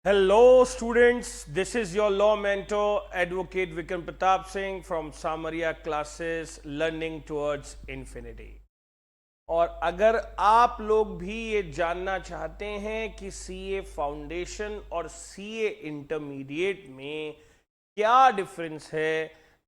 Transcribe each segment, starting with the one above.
Hello students, this is your law mentor advocate Vikram Pratap Singh from Samaria classes learning towards infinity। और अगर आप लोग भी ये जानना चाहते हैं कि सीए फाउंडेशन और सीए इंटरमीडिएट में क्या डिफरेंस है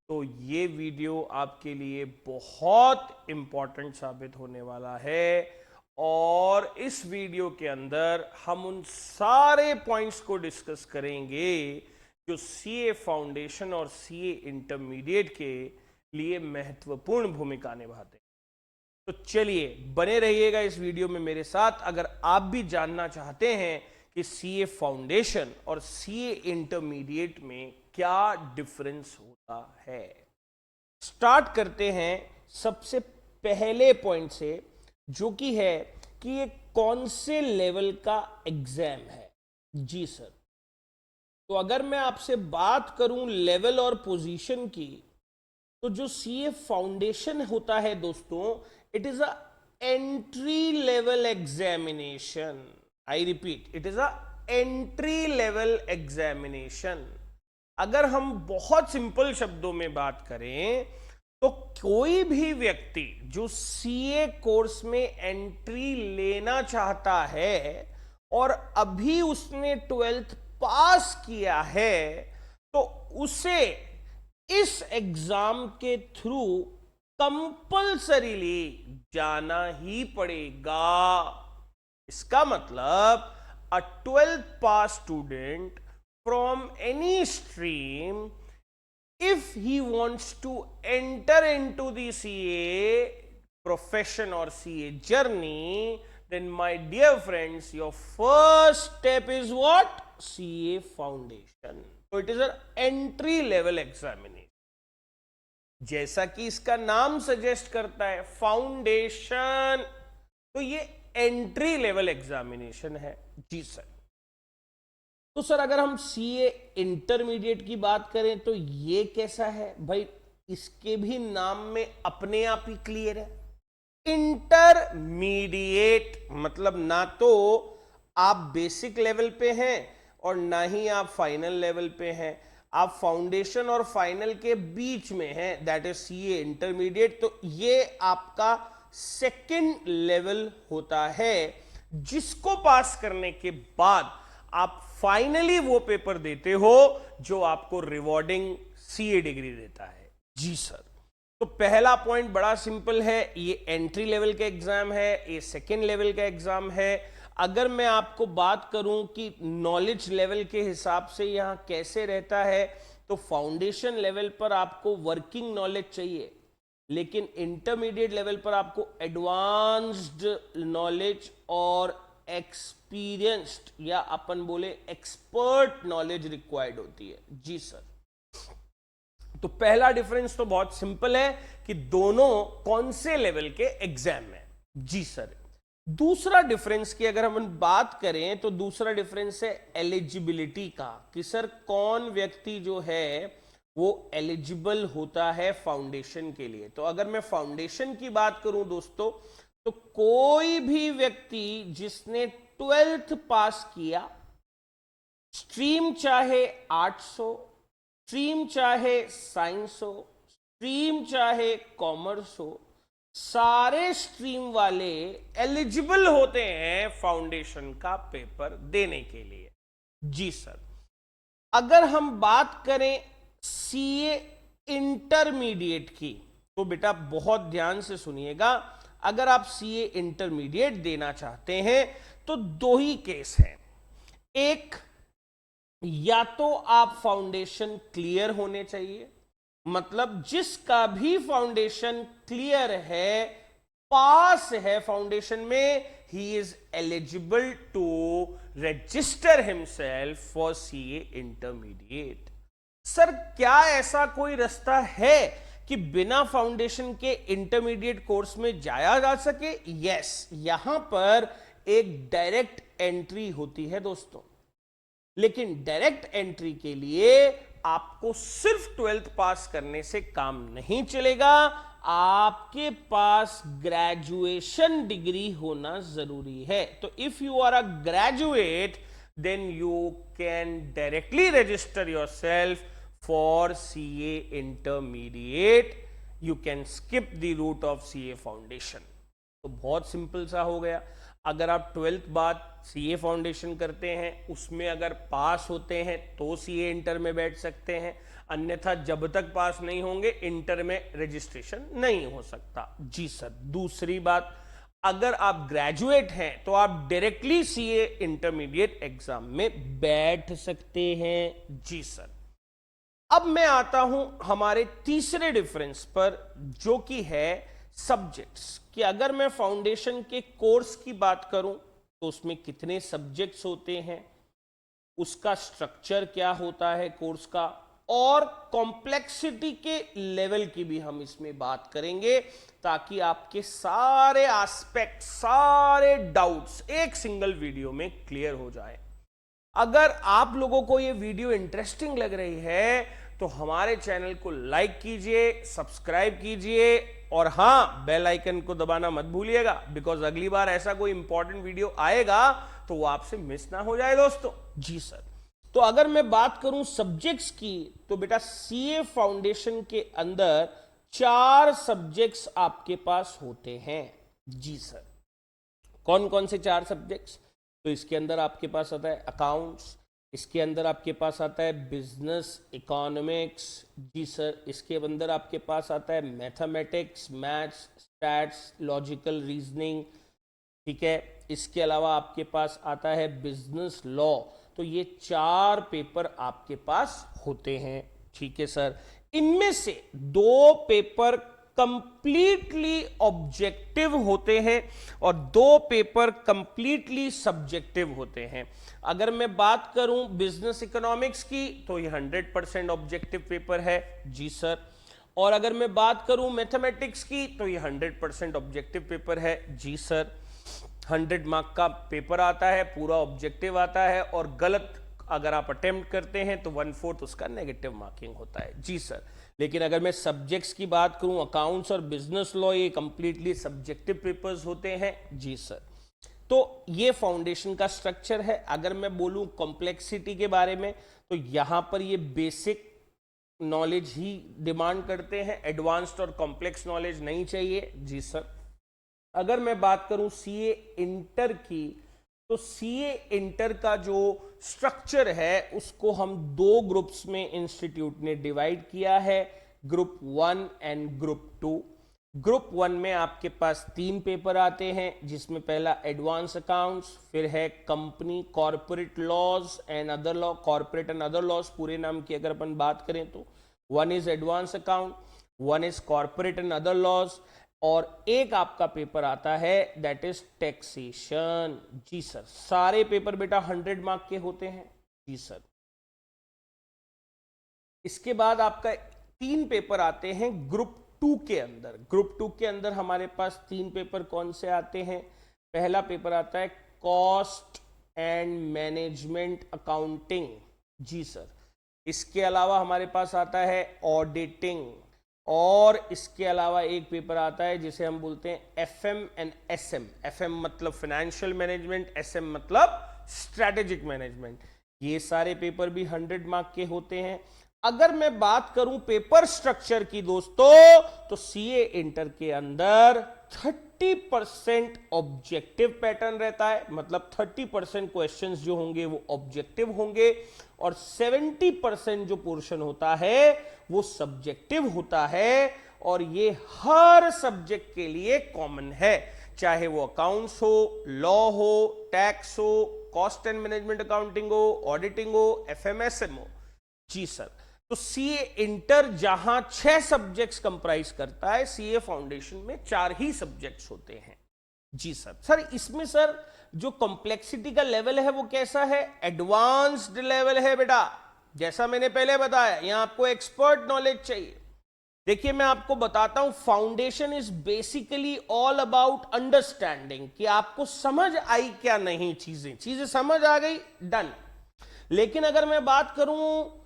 तो ये वीडियो आपके लिए बहुत इंपॉर्टेंट साबित होने वाला है। और इस वीडियो के अंदर हम उन सारे पॉइंट्स को डिस्कस करेंगे जो सीए फाउंडेशन और सीए इंटरमीडिएट के लिए महत्वपूर्ण भूमिका निभाते हैं। तो चलिए बने रहिएगा इस वीडियो में मेरे साथ अगर आप भी जानना चाहते हैं कि सीए फाउंडेशन और सीए इंटरमीडिएट में क्या डिफरेंस होता है। स्टार्ट करते हैं सबसे पहले पॉइंट से, जो कि है कि ये कौन से लेवल का एग्जाम है। जी सर, तो अगर मैं आपसे बात करूं लेवल और पोजीशन की, तो जो सीए फाउंडेशन होता है दोस्तों, it is a entry level examination. I repeat, it is a entry level examination. अगर हम बहुत सिंपल शब्दों में बात करें तो कोई भी व्यक्ति जो सीए कोर्स में एंट्री लेना चाहता है और अभी उसने 12th पास किया है तो उसे इस एग्जाम के थ्रू कंपल्सरीली जाना ही पड़ेगा। इसका मतलब अ 12th pass student from any stream, if he wants to enter into the CA profession or CA journey, then my dear friends, your first step is what? CA foundation. So it is an entry level examination। जैसा कि इसका नाम suggest करता है foundation, तो ये entry level examination है। जी sir. तो सर अगर हम सीए इंटरमीडिएट की बात करें तो ये कैसा है भाई? इसके भी नाम में अपने आप ही क्लियर है। इंटरमीडिएट मतलब ना तो आप बेसिक लेवल पे हैं और ना ही आप फाइनल लेवल पे हैं, आप फाउंडेशन और फाइनल के बीच में हैं, दैट इज सीए इंटरमीडिएट। तो ये आपका सेकंड लेवल होता है, जिसको पास करने के बाद आप फाइनली वो पेपर देते हो जो आपको रिवॉर्डिंग सीए डिग्री देता है। जी सर। तो पहला पॉइंट बड़ा सिंपल है, ये एंट्री लेवल का एग्जाम है, ये सेकेंड लेवल का एग्जाम है। अगर मैं आपको बात करूं कि नॉलेज लेवल के हिसाब से यहां कैसे रहता है, तो फाउंडेशन लेवल पर आपको वर्किंग नॉलेज चाहिए, लेकिन इंटरमीडिएट लेवल पर आपको एडवांस्ड नॉलेज और एक्सपीरियंस्ड या अपन बोले एक्सपर्ट नॉलेज रिक्वायर्ड होती है। जी सर। तो पहला डिफरेंस तो बहुत सिंपल है कि दोनों कौन से लेवल के एग्जाम में। जी सर। दूसरा डिफरेंस की अगर हम बात करें तो दूसरा डिफरेंस है एलिजिबिलिटी का, कि सर कौन व्यक्ति जो है वो एलिजिबल होता है फाउंडेशन के लिए। तो अगर मैं फाउंडेशन की बात करूं दोस्तों, तो कोई भी व्यक्ति जिसने 12th पास किया, स्ट्रीम चाहे आर्ट्स हो, स्ट्रीम चाहे साइंस हो, स्ट्रीम चाहे कॉमर्स हो, सारे स्ट्रीम वाले एलिजिबल होते हैं फाउंडेशन का पेपर देने के लिए। जी सर। अगर हम बात करें सीए इंटरमीडिएट की, तो बेटा बहुत ध्यान से सुनिएगा। अगर आप सीए इंटरमीडिएट देना चाहते हैं तो दो ही केस हैं। एक, या तो आप फाउंडेशन क्लियर होने चाहिए, मतलब जिसका भी फाउंडेशन क्लियर है, पास है फाउंडेशन में, he is eligible to register himself for CA intermediate. Sir क्या ऐसा कोई रास्ता है कि बिना फाउंडेशन के इंटरमीडिएट कोर्स में जाया जा सके? यस, यहां पर एक डायरेक्ट एंट्री होती है दोस्तों, लेकिन डायरेक्ट एंट्री के लिए आपको सिर्फ 12th पास करने से काम नहीं चलेगा, आपके पास ग्रेजुएशन डिग्री होना जरूरी है। तो if you are a graduate then you can directly register yourself for CA Intermediate. You can skip the route of CA Foundation. तो बहुत सिंपल सा हो गया। अगर आप 12th बाद CA फाउंडेशन करते हैं, उसमें अगर पास होते हैं तो CA इंटर में बैठ सकते हैं, अन्यथा जब तक पास नहीं होंगे इंटर में रजिस्ट्रेशन नहीं हो सकता। जी सर। दूसरी बात, अगर आप ग्रेजुएट हैं तो आप डायरेक्टली CA इंटरमीडिएट एग्जाम में बैठ सकते हैं। जी सर। अब मैं आता हूं हमारे तीसरे डिफरेंस पर, जो कि है सब्जेक्ट्स। कि अगर मैं फाउंडेशन के कोर्स की बात करूं तो उसमें कितने सब्जेक्ट्स होते हैं, उसका स्ट्रक्चर क्या होता है कोर्स का, और कॉम्प्लेक्सिटी के लेवल की भी हम इसमें बात करेंगे, ताकि आपके सारे एस्पेक्ट, सारे डाउट्स एक सिंगल वीडियो में क्लियर हो जाए। अगर आप लोगों को ये वीडियो इंटरेस्टिंग लग रही है तो हमारे चैनल को लाइक कीजिए, सब्सक्राइब कीजिए, और हां, बेल आइकन को दबाना मत भूलिएगा, बिकॉज अगली बार ऐसा कोई इंपॉर्टेंट वीडियो आएगा तो वो आपसे मिस ना हो जाए दोस्तों। जी सर। तो अगर मैं बात करूं सब्जेक्ट्स की, तो बेटा CA फाउंडेशन के अंदर 4 सब्जेक्ट्स आपके पास होते हैं। जी सर। कौन कौन से 4 सब्जेक्ट्स? तो इसके अंदर आपके पास आता है अकाउंट्स, इसके अंदर आपके पास आता है बिजनेस इकोनॉमिक्स। जी सर। इसके अंदर आपके पास आता है mathematics, maths, stats, logical reasoning. ठीक है। इसके अलावा आपके पास आता है बिजनेस लॉ। तो ये 4 पेपर आपके पास होते हैं। ठीक है सर। इनमें से 2 पेपर कंप्लीटली ऑब्जेक्टिव होते हैं और 2 पेपर कंप्लीटली सब्जेक्टिव होते हैं। अगर मैं बात करूं बिजनेस इकोनॉमिक्स की, तो ये 100% ऑब्जेक्टिव पेपर है। जी सर। और अगर मैं बात करूं मैथमेटिक्स की, तो ये 100% ऑब्जेक्टिव पेपर है। जी सर। 100 मार्क का पेपर आता है, पूरा ऑब्जेक्टिव आता है, और गलत अगर आप अटेम्प्ट करते हैं तो 1/4 उसका नेगेटिव मार्किंग होता है। जी सर। लेकिन अगर मैं सब्जेक्ट्स की बात करूं, अकाउंट्स और बिजनेस लॉ, ये कंप्लीटली सब्जेक्टिव पेपर्स होते हैं। जी सर। तो ये फाउंडेशन का स्ट्रक्चर है। अगर मैं बोलूं कॉम्प्लेक्सिटी के बारे में, तो यहां पर ये बेसिक नॉलेज ही डिमांड करते हैं, एडवांस्ड और कॉम्प्लेक्स नॉलेज नहीं चाहिए। जी सर। अगर मैं बात करूं CA इंटर की, तो CA इंटर का जो स्ट्रक्चर है उसको हम 2 ग्रुप्स में इंस्टीट्यूट ने डिवाइड किया है, ग्रुप 1 एंड ग्रुप 2। ग्रुप 1 में आपके पास 3 पेपर आते हैं, जिसमें पहला एडवांस अकाउंट्स, फिर है company corporate laws and other law, corporate and other laws पूरे नाम की अगर अपन बात करें तो 1 is advance account, 1 is corporate and other laws, और एक आपका पेपर आता है दैट इज टैक्सेशन। जी सर। सारे पेपर बेटा 100 मार्क के होते हैं। जी सर। इसके बाद आपका 3 पेपर आते हैं ग्रुप 2 के अंदर। ग्रुप 2 के अंदर हमारे पास 3 पेपर कौन से आते हैं? पहला पेपर आता है कॉस्ट एंड मैनेजमेंट अकाउंटिंग। जी सर। इसके अलावा हमारे पास आता है ऑडिटिंग, और इसके अलावा एक पेपर आता है जिसे हम बोलते हैं FM एंड SM। FM मतलब फाइनेंशियल मैनेजमेंट, SM मतलब स्ट्रेटेजिक मैनेजमेंट। ये सारे पेपर भी 100 मार्क के होते हैं। अगर मैं बात करूं पेपर स्ट्रक्चर की दोस्तों, तो CA इंटर के अंदर 30% ऑब्जेक्टिव पैटर्न रहता है, मतलब 30% क्वेश्चंस जो होंगे वो ऑब्जेक्टिव होंगे, और 70% जो पोर्शन होता है वो सब्जेक्टिव होता है, और ये हर सब्जेक्ट के लिए कॉमन है, चाहे वो अकाउंट्स हो, लॉ हो, टैक्स हो, कॉस्ट एंड मैनेजमेंट अकाउंटिंग हो, ऑडिटिंग हो, FMSM हो। जी सर। तो CA इंटर जहां 6 सब्जेक्ट्स कंप्राइज करता है, CA फाउंडेशन में 4 ही सब्जेक्ट्स होते हैं। जी सर। सर इसमें सर जो कॉम्प्लेक्सिटी का लेवल है वो कैसा है? एडवांस्ड लेवल है बेटा। जैसा मैंने पहले बताया, यहां आपको एक्सपर्ट नॉलेज चाहिए। देखिए मैं आपको बताता हूं, foundation is basically all about understanding, कि आपको समझ आई क्या नहीं, चीजें समझ आ गई, डन। लेकिन अगर मैं बात करूं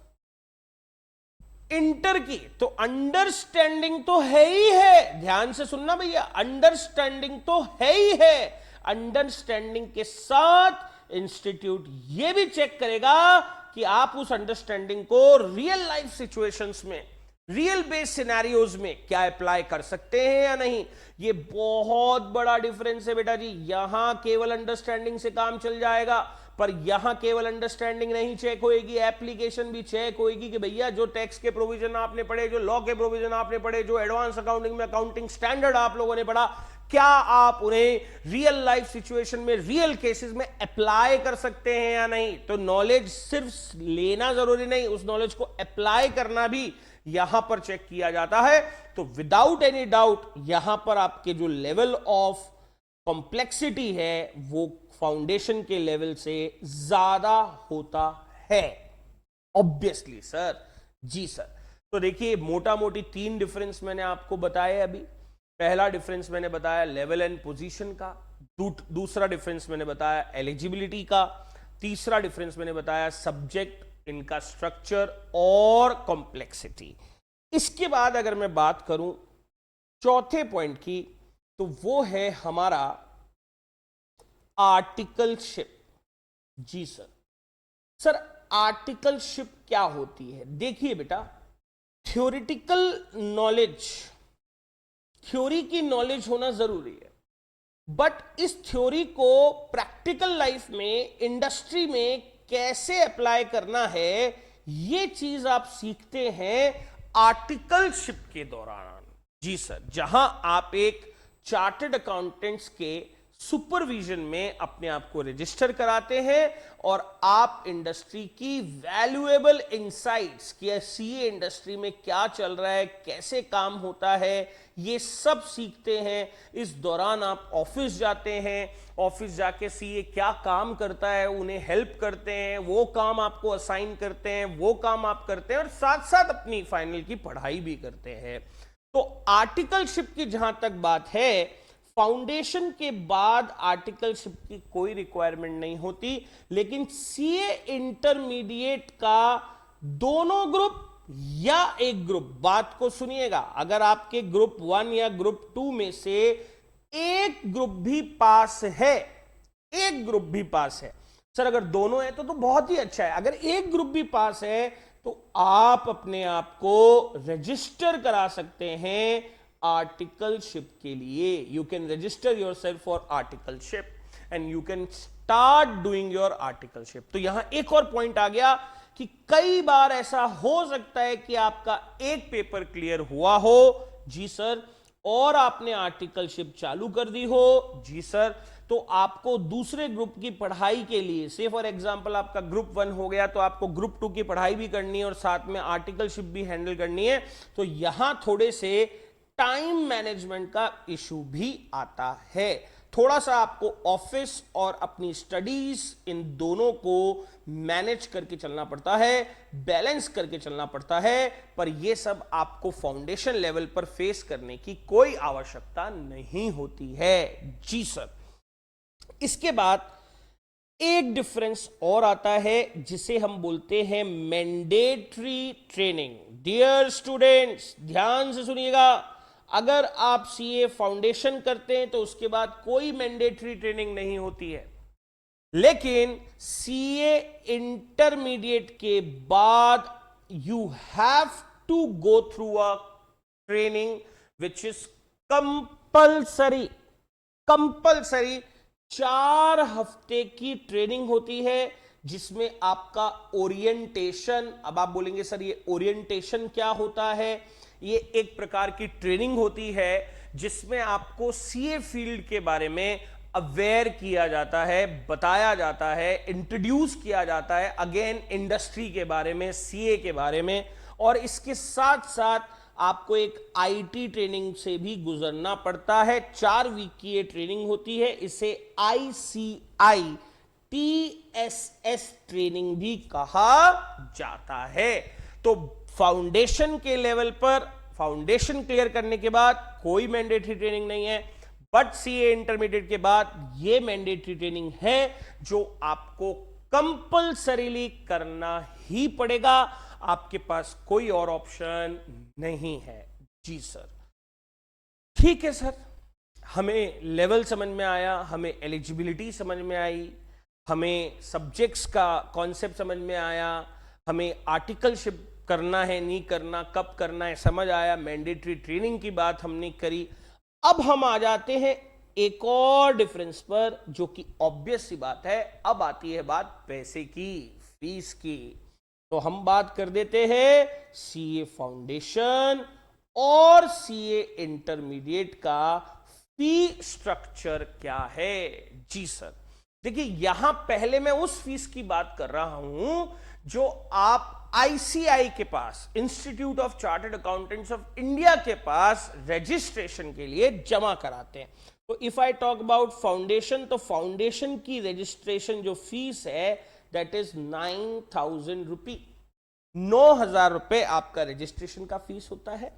इंटर की, तो अंडरस्टैंडिंग तो है ही है, ध्यान से सुनना भैया, अंडरस्टैंडिंग तो है ही है। अंडरस्टैंडिंग के साथ इंस्टीट्यूट ये भी चेक करेगा कि आप उस अंडरस्टैंडिंग को रियल लाइफ सिचुएशंस में, रियल बेस सिनेरियोज में क्या अप्लाई कर सकते हैं या नहीं। ये बहुत बड़ा डिफरेंस है बेटा जी। यहां केवल अंडरस्टैंडिंग से काम चल जाएगा, पर यहां केवल अंडरस्टैंडिंग नहीं चेक होएगी, एप्लीकेशन भी चेक होएगी कि भैया जो टैक्स के प्रोविजन आपने पढ़े, जो लॉ के प्रोविजन आपने पढ़े, जो एडवांस अकाउंटिंग में अकाउंटिंग स्टैंडर्ड आप लोगों ने पढ़ा, क्या आप उन्हें रियल लाइफ सिचुएशन में, रियल केसेस में अप्लाई कर सकते हैं या नहीं। तो नॉलेज सिर्फ लेना जरूरी नहीं, उस नॉलेज को अप्लाई करना भी यहां पर चेक किया जाता है। तो विदाउट एनी डाउट यहां पर आपके जो लेवल ऑफ कॉम्प्लेक्सिटी है वो फाउंडेशन के लेवल से ज्यादा होता है, ऑब्वियसली सर। जी सर। तो देखिए मोटा मोटी 3 डिफरेंस मैंने आपको बताए अभी। पहला डिफरेंस मैंने बताया लेवल एंड पोजीशन का, दूसरा डिफरेंस मैंने बताया एलिजिबिलिटी का, तीसरा डिफरेंस मैंने बताया सब्जेक्ट, इनका स्ट्रक्चर और कॉम्प्लेक्सिटी। इसके बाद अगर मैं बात करूं चौथे पॉइंट की, तो वो है हमारा आर्टिकलशिप। जी सर। सर आर्टिकलशिप क्या होती है? देखिए बेटा, थ्योरेटिकल नॉलेज, थ्योरी की नॉलेज होना जरूरी है, बट इस थ्योरी को प्रैक्टिकल लाइफ में, इंडस्ट्री में कैसे अप्लाई करना है, ये चीज आप सीखते हैं आर्टिकलशिप के दौरान। जी सर। जहां आप एक चार्टर्ड अकाउंटेंट्स के सुपरविजन में अपने आप को रजिस्टर कराते हैं और आप इंडस्ट्री की वैल्यूएबल इनसाइट्स कि सीए इंडस्ट्री में क्या चल रहा है, कैसे काम होता है, ये सब सीखते हैं। इस दौरान आप ऑफिस जाते हैं, ऑफिस जाके सीए क्या काम करता है उन्हें हेल्प करते हैं, वो काम आपको असाइन करते हैं, वो काम आप करते हैं और साथ साथ अपनी फाइनल की पढ़ाई भी करते हैं। तो आर्टिकलशिप की जहां तक बात है, फाउंडेशन के बाद आर्टिकलशिप की कोई रिक्वायरमेंट नहीं होती, लेकिन सीए इंटरमीडिएट का दोनों ग्रुप या एक ग्रुप, बात को सुनिएगा, अगर आपके ग्रुप 1 या ग्रुप 2 में से एक ग्रुप भी पास है, एक ग्रुप भी पास है, सर अगर दोनों है तो बहुत ही अच्छा है। अगर एक ग्रुप भी पास है तो आप अपने आप को रजिस्टर करा सकते हैं आर्टिकलशिप के लिए। You can register your self for articleship and you can start doing your articleship. तो यहां एक और पॉइंट आ गया कि कई बार ऐसा हो सकता है कि आपका एक पेपर क्लियर हुआ हो, जी सर, और आपने आर्टिकलशिप चालू कर दी हो, जी सर, तो आपको दूसरे ग्रुप की पढ़ाई के लिए, से फॉर एग्जांपल आपका ग्रुप 1 हो गया तो आपको ग्रुप 2 की पढ़ाई भी करनी है और साथ में आर्टिकलशिप भी हैंडल करनी है, तो यहां थोड़े से टाइम मैनेजमेंट का इशू भी आता है। थोड़ा सा आपको ऑफिस और अपनी स्टडीज इन दोनों को मैनेज करके चलना पड़ता है, बैलेंस करके चलना पड़ता है, पर यह सब आपको फाउंडेशन लेवल पर फेस करने की कोई आवश्यकता नहीं होती है। जी सर। इसके बाद एक डिफरेंस और आता है जिसे हम बोलते हैं मैंडेटरी ट्रेनिंग। डियर स्टूडेंट्स ध्यान से सुनिएगा, अगर आप सीए फाउंडेशन करते हैं तो उसके बाद कोई मैंडेटरी ट्रेनिंग नहीं होती है, लेकिन सीए इंटरमीडिएट के बाद you have to go through a training which is compulsory. Compulsory 4 हफ्ते की ट्रेनिंग होती है जिसमें आपका ओरिएंटेशन, अब आप बोलेंगे सर ये ओरिएंटेशन क्या होता है, ये एक प्रकार की ट्रेनिंग होती है जिसमें आपको सीए फील्ड के बारे में अवेयर किया जाता है, बताया जाता है, इंट्रोड्यूस किया जाता है अगेन इंडस्ट्री के बारे में, सीए के बारे में, और इसके साथ साथ आपको एक आईटी ट्रेनिंग से भी गुजरना पड़ता है। 4 वीक की ये ट्रेनिंग होती है, इसे ICI TSS ट्रेनिंग भी कहा जाता है। तो फाउंडेशन के लेवल पर फाउंडेशन क्लियर करने के बाद कोई मैंडेटरी ट्रेनिंग नहीं है, बट सीए इंटरमीडिएट के बाद ये मैंडेटरी ट्रेनिंग है जो आपको कंपल्सरीली करना ही पड़ेगा, आपके पास कोई और ऑप्शन नहीं है। जी सर। ठीक है सर, हमें लेवल समझ में आया, हमें एलिजिबिलिटी समझ में आई, हमें सब्जेक्ट्स का कॉन्सेप्ट समझ में आया, हमें आर्टिकलशिप करना है नहीं करना, कब करना है समझ आया, मैंडेटरी ट्रेनिंग की बात हमने करी। अब हम आ जाते हैं एक और डिफरेंस पर, जो कि ऑब्वियस सी बात है। अब आती है बात पैसे की, फीस की। तो हम बात कर देते हैं सीए फाउंडेशन और सीए इंटरमीडिएट का फी स्ट्रक्चर क्या है। जी सर, देखिए यहां पहले मैं उस फीस की बात कर रहा हूं जो आप आईसीआई के पास, institute of chartered accountants of India के पास रजिस्ट्रेशन के लिए जमा कराते हैं। तो if I talk about foundation, तो फाउंडेशन की रजिस्ट्रेशन जो फीस है दैट इज 9,000 रुपी। 9,000 रुपए आपका रजिस्ट्रेशन का फीस होता है।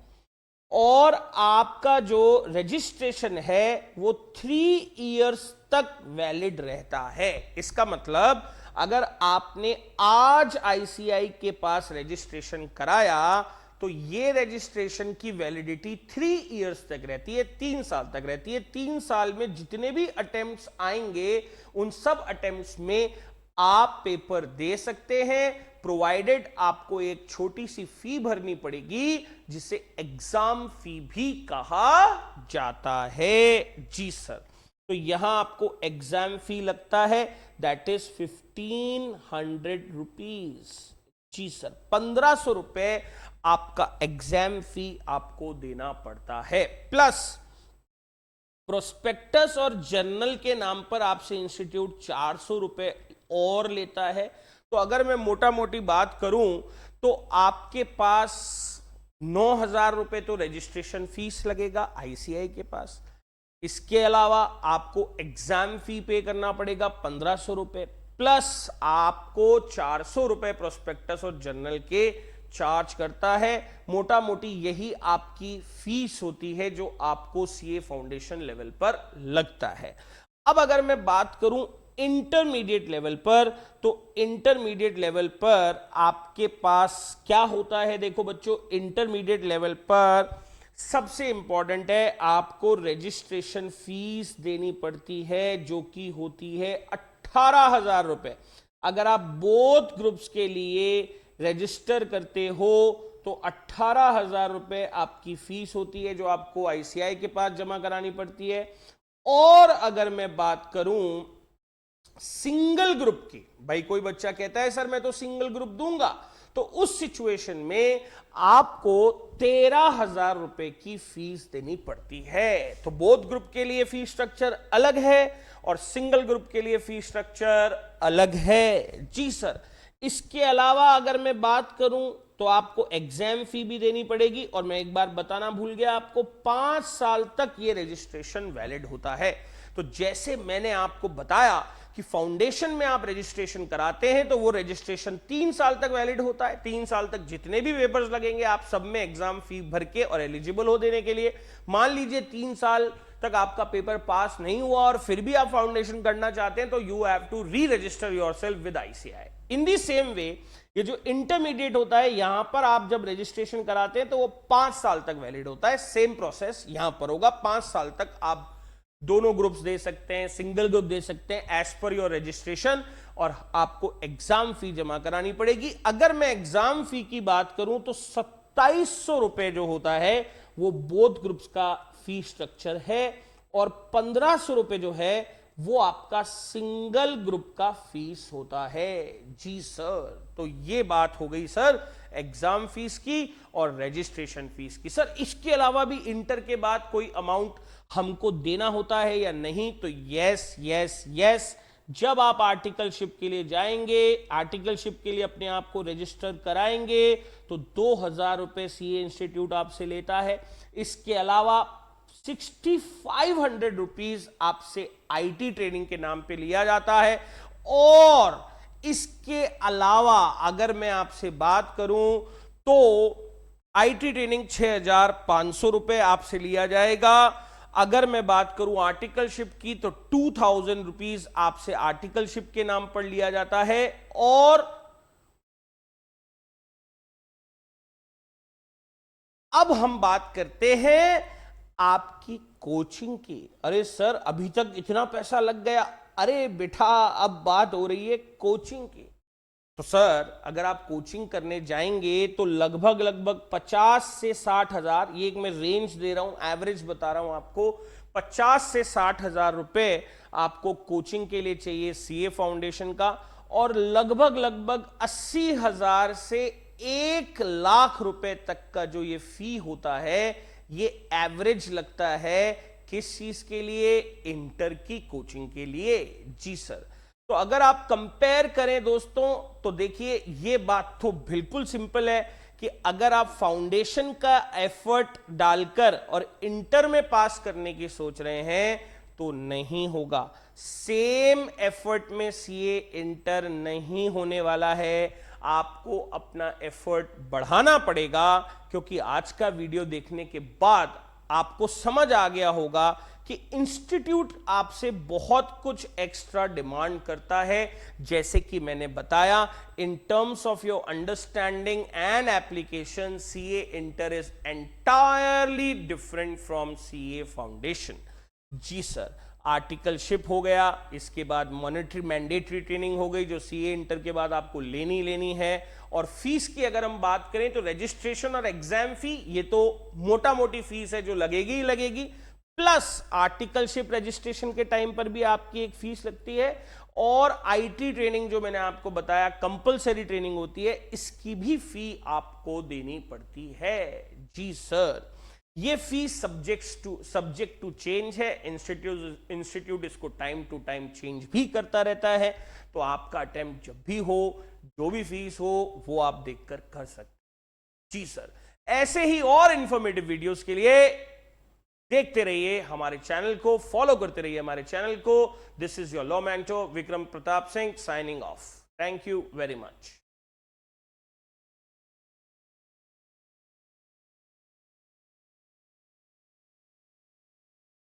और आपका जो रजिस्ट्रेशन है वो 3 इयर्स तक वैलिड रहता है। इसका मतलब अगर आपने आज आईसीआई के पास रजिस्ट्रेशन कराया तो ये रजिस्ट्रेशन की वैलिडिटी 3 इयर्स तक रहती है, 3 साल तक रहती है। 3 साल में जितने भी अटेम्प्ट्स आएंगे उन सब अटेम्प्ट्स में आप पेपर दे सकते हैं, प्रोवाइडेड आपको एक छोटी सी फी भरनी पड़ेगी जिसे एग्जाम फी भी कहा जाता है। जी सर, तो यहां आपको एग्जाम फी लगता है दैट इज 1,500 रुपीज। जी सर, 1,500 रुपए आपका एग्जाम फी आपको देना पड़ता है। प्लस प्रोस्पेक्टस और जर्नल के नाम पर आपसे इंस्टीट्यूट 400 रुपए और लेता है। तो अगर मैं मोटा मोटी बात करूं तो आपके पास 9,000 रुपए तो रजिस्ट्रेशन फीस लगेगा आईसीआई के पास। इसके अलावा आपको एग्जाम फी पे करना पड़ेगा 1,500 रुपए, प्लस आपको 400 रुपए प्रोस्पेक्टस और जर्नल के चार्ज करता है। मोटा मोटी यही आपकी फीस होती है जो आपको सीए फाउंडेशन लेवल पर लगता है। अब अगर मैं बात करूं इंटरमीडिएट लेवल पर, तो इंटरमीडिएट लेवल पर आपके पास क्या होता है। देखो बच्चों, इंटरमीडिएट लेवल पर सबसे इंपॉर्टेंट है आपको रजिस्ट्रेशन फीस देनी पड़ती है जो कि होती है 18,000 रुपए। अगर आप बोथ ग्रुप्स के लिए रजिस्टर करते हो तो 18,000 रुपए आपकी फीस होती है जो आपको आईसीआई के पास जमा करानी पड़ती है। और अगर मैं बात करूं सिंगल ग्रुप की, भाई कोई बच्चा कहता है सर मैं तो सिंगल ग्रुप दूंगा, तो उस सिचुएशन में आपको 13,000 रुपए की फीस देनी पड़ती है। तो बोथ ग्रुप के लिए फीस स्ट्रक्चर अलग है और सिंगल ग्रुप के लिए फीस स्ट्रक्चर अलग है। जी सर, इसके अलावा अगर मैं बात करूं तो आपको एग्जाम फी भी देनी पड़ेगी। और मैं एक बार बताना भूल गया, आपको 5 साल तक ये रजिस्ट्रेशन वैलिड होता है। तो जैसे मैंने आपको बताया कि फाउंडेशन में आप रजिस्ट्रेशन कराते हैं तो वो रजिस्ट्रेशन 3 साल तक वैलिड होता है। 3 साल तक जितने भी पेपर्स लगेंगे आप सब में एग्जाम फी भर के और एलिजिबल हो देने के लिए। मान लीजिए 3 साल तक आपका पेपर पास नहीं हुआ और फिर भी आप फाउंडेशन करना चाहते हैं तो you have to re register yourself with ICAI. In the same way ये जो इंटरमीडिएट होता है यहां पर आप जब रजिस्ट्रेशन कराते हैं तो वो 5 साल तक वैलिड होता है। सेम प्रोसेस यहां पर होगा, 5 साल तक आप दोनों ग्रुप्स दे सकते हैं, सिंगल ग्रुप दे सकते हैं एज पर योर रजिस्ट्रेशन, और आपको एग्जाम फी जमा करानी पड़ेगी। अगर मैं एग्जाम फी की बात करूं तो 2,700 रुपए जो होता है वो बोथ ग्रुप्स का फी स्ट्रक्चर है और 1,500 रुपए जो है वो आपका सिंगल ग्रुप का फीस होता है। जी सर, तो ये बात हो गई सर एग्जाम फीस की और रजिस्ट्रेशन फीस की। सर इसके अलावा भी इंटर के बाद कोई अमाउंट हमको देना होता है या नहीं? तो यस यस यस, जब आप आर्टिकलशिप के लिए जाएंगे, आर्टिकलशिप के लिए अपने आप को रजिस्टर कराएंगे तो 2,000 रुपए सीए इंस्टीट्यूट आपसे लेता है। इसके अलावा 6,500 रुपीज आपसे आईटी ट्रेनिंग के नाम पे लिया जाता है। और इसके अलावा अगर मैं आपसे बात करूं तो आईटी ट्रेनिंग 6,500 रुपए आपसे लिया जाएगा। अगर मैं बात करूं आर्टिकलशिप की तो 2,000 रुपीज आपसे आर्टिकलशिप के नाम पर लिया जाता है। और अब हम बात करते हैं आपकी कोचिंग की। अरे सर अभी तक इतना पैसा लग गया, अरे बेटा अब बात हो रही है कोचिंग की। तो सर अगर आप कोचिंग करने जाएंगे तो लगभग लगभग 50 से 60 हजार, ये एक मैं रेंज दे रहा हूं, एवरेज बता रहा हूं आपको, 50 से 60 हजार रुपए आपको कोचिंग के लिए चाहिए सीए फाउंडेशन का, और लगभग लगभग 80 हजार से 1 लाख रुपए तक का जो ये फी होता है, ये एवरेज लगता है किस चीज के लिए? इंटर की कोचिंग के लिए। जी सर। तो अगर आप कंपेयर करें दोस्तों तो देखिए ये बात तो बिल्कुल सिंपल है कि अगर आप फाउंडेशन का एफर्ट डालकर और इंटर में पास करने की सोच रहे हैं तो नहीं होगा। सेम एफर्ट में सीए इंटर नहीं होने वाला है, आपको अपना एफर्ट बढ़ाना पड़ेगा, क्योंकि आज का वीडियो देखने के बाद आपको समझ आ गया होगा कि इंस्टीट्यूट आपसे बहुत कुछ एक्स्ट्रा डिमांड करता है। जैसे कि मैंने बताया, in terms of your understanding and application, CA inter is entirely different from CA foundation. जी सर। आर्टिकलशिप हो गया, इसके बाद मॉनेटरी मैंडेटरी ट्रेनिंग हो गई जो सीए इंटर के बाद आपको लेनी है। और फीस की अगर हम बात करें तो रजिस्ट्रेशन और एग्जाम फी, ये तो मोटा मोटी फीस है जो लगेगी ही लगेगी, प्लस आर्टिकलशिप रजिस्ट्रेशन के टाइम पर भी आपकी एक फीस लगती है, और आईटी ट्रेनिंग जो मैंने आपको बताया कंपलसरी ट्रेनिंग होती है, इसकी भी फी आपको देनी पड़ती है। जी सर। ये फीस सब्जेक्ट टू चेंज है, इंस्टीट्यूट इसको टाइम टू टाइम चेंज भी करता रहता है। तो आपका अटेम्प्ट जब भी हो, जो भी फीस हो, वो आप देखकर कर सकते। जी सर। ऐसे ही और इंफॉर्मेटिव वीडियोस के लिए देखते रहिए हमारे चैनल को, फॉलो करते रहिए हमारे चैनल को। This is your law mentor Vikram Pratap Singh signing off. Thank you very much.